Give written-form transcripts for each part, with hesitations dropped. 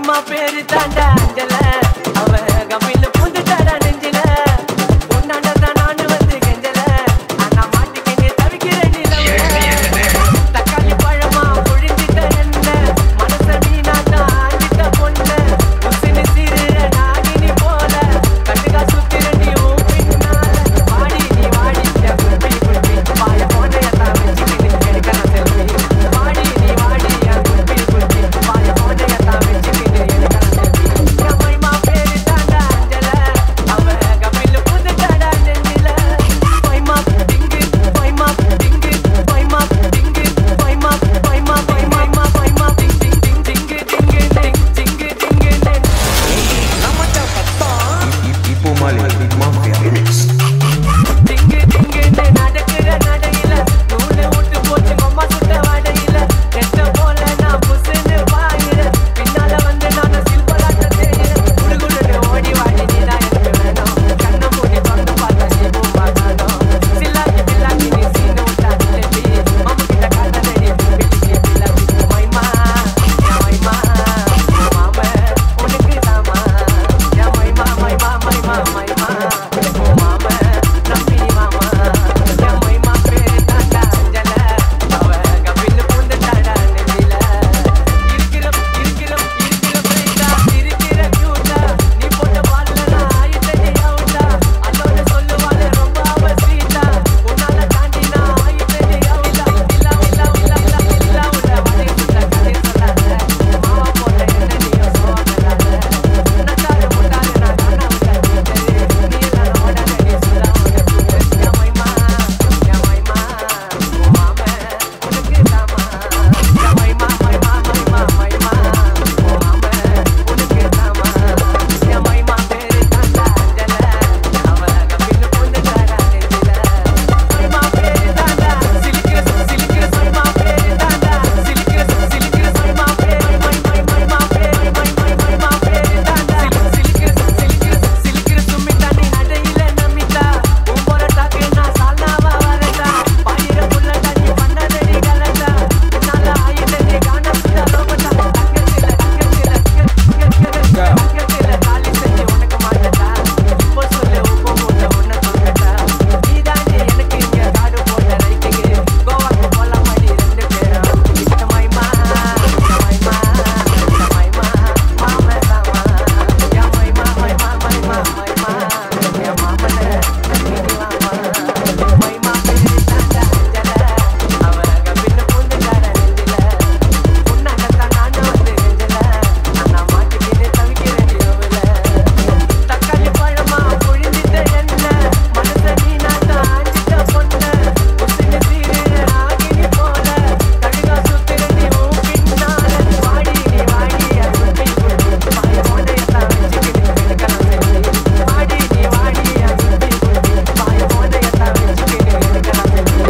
மைமா பேரு தாண்டா அஞ்சல அவ கம்பின்னு பூந்துட்டாடா நெஞ்சில உன்னாண்டதான் நானு வந்து கெஞ்சல ஆனா மாட்டிக்கின்னு தவிக்கிறேன் தக்காளி பழமா பொழிஞ்சிட்ட என்ன மனச நீனாட்டா ஆஞ்சிட்ட பொண்ணு உசினு சீருற நாகினி போல கட்டுக்கா சுத்திரண்டி உன் பின்னால வாடி நீ வாடி குட்டி குட்டி பாய போனையத்தான் வச்சுக்கிட்டு எடுக்கலாம் செல்வி வாடி நீ வாடி குட்டி குட்டி பாய போனையத்தான் வச்சுக்கிட்டு எடுக்கலாம் செல்வி மைமா பேரு தாண்டா அஞ்சல அவ கம்பின்னு பூந்துட்டாடா நெஞ்சில மைமா திங்கு மைமா திங்கு மைமா திங்கு மைமா மைமா மைமா மைமா திங் திங் திங் திங்கு திங்கு திங்கு திங்கு நம்ம சப்பத்தா இப்போ மாலி மாஃபியா ரிமிக்ஸ் திங்கு திங்கு நடக்குற நடையில நூலு விட்டு போச்சு அம்மா சுட்ட வடையில கெட்ட போல நான் புசுன்னு பாயிர பின்னால வந்து நான் சில்பலாட்ட தேயிற குடுகுடுன்னு ஓடி வாடி நீதான் எனக்கு வேணும் கண்ணை மூடி திறந்து பார்த்தா நீ பூமாகானோ சில்லாக்கி பில்லாக்கி நீ சீனு விட்டா நிலட்டி மாமு கிட்ட காட்டதடி பிடிக்கி பில்லாக்கி மைமா மைமா மாம உனக்கு தாமா மைமா மைமா மைமா மைமா மாம நம்பி மாமா மைமா பேரு தாண்டா அஞ்சல அவ கம்பின்னு பூந்துட்டாடா நெஞ்சில இருக்கிற பிரைட்டா இருக்கிற கியூட்டா நீ போட்ட பால்ல நான் ஆயிட்டடி அவுட்டா அதோட சொல்லுவாள ரொம்ப அவ ஸ்வீட்டா உன்னால தாண்டி நான் ஆயிட்டடி அவுட்டா இல்ல உள்ள வடை சுட்ட கதை சொல்லாத மாவா போட்ட என்ன நீயும் சோதனாத நட்டாரு முட்டாரு நான் தானா விட்ட நீ எல்லாம் ஓடாதடி சுடா உன சுடு மைமா மாம உனக்கு தாமா மைமா மைமா மைமா மைமா மாம உனக்கு தாமா மைமா பேரு தாண்டா அஞ்சல அவ கம்பின்னு பூந்துட்டாடா நெஞ்சில மைமா பேரு தாண்டா சிலிக்கிற மைமா பேரு தாண்டா சிலிக்கிற மைமா பேரு மைமா பேரு மைமா பேரு தாண்டா சிலிக்கிற சுமிதா நீ நடையில நமிதா உன் போராட்டாக்கு நான் சால்னாவா வரதா பாயிர புள்ளடா நீ பண்ணதடி கலதா உன்னால ஆயிட்டடி காண சுடா லோபட்டா அக்கத்தில காலி செஞ்சு உனக்கு மாட்டடா இப்போ சொல்லு உப்பு மூட்டை உன்னை சொல்லட்டா நீ தாண்டி எனக்கு இங்க காடு போட்ட ரைட்டுக்கு கோவாக்கு போலாம் மாடி 2 பேரும் மைமா மைமா மாம தாமா மைமா மைமா மைமா மைமா மாமன நம்பினி மாமா மைமா பேரு தாண்டா அஞ்சல அவ கம்பின்னு பூந்துட்டாடா நெஞ்சில உன்னாண்டத்தான் நானு வந்து நெஞ்சல ஆனா மாட்டிக்கின்னு தவிக்கிறேன் இரவுல தக்காளி பழமா பொழிஞ்சிட்ட என்ன மனச நீனாட்டா ஆஞ்சிட்ட பொண்ணு உசினு சீருற ஆகினி போல கடுகா சுத்திரண்டி உன் பின்னால வாடி நீ வாடி குட்டி குட்டி பாய போனையத்தான் வச்சுக்கிட்டு எடுக்கலாம் செல்வி வாடி நீ வாடி குட்டி குட்டி பாய போனையத்தான் வச்சுக்கிட்டு எடுக்கலாம் செல்வி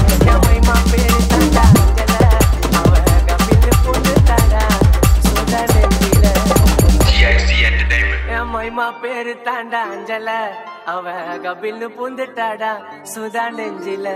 மைமா பேரு தாண்டா அஞ்சல அவ கம்பின்னு பூந்துட்டாடா சுட நெஞ்சில GXD Entertainment மைமா பேரு தாண்டா அஞ்சல அவ கபின்னு பூந்துட்டாடா சுதா நெஞ்சில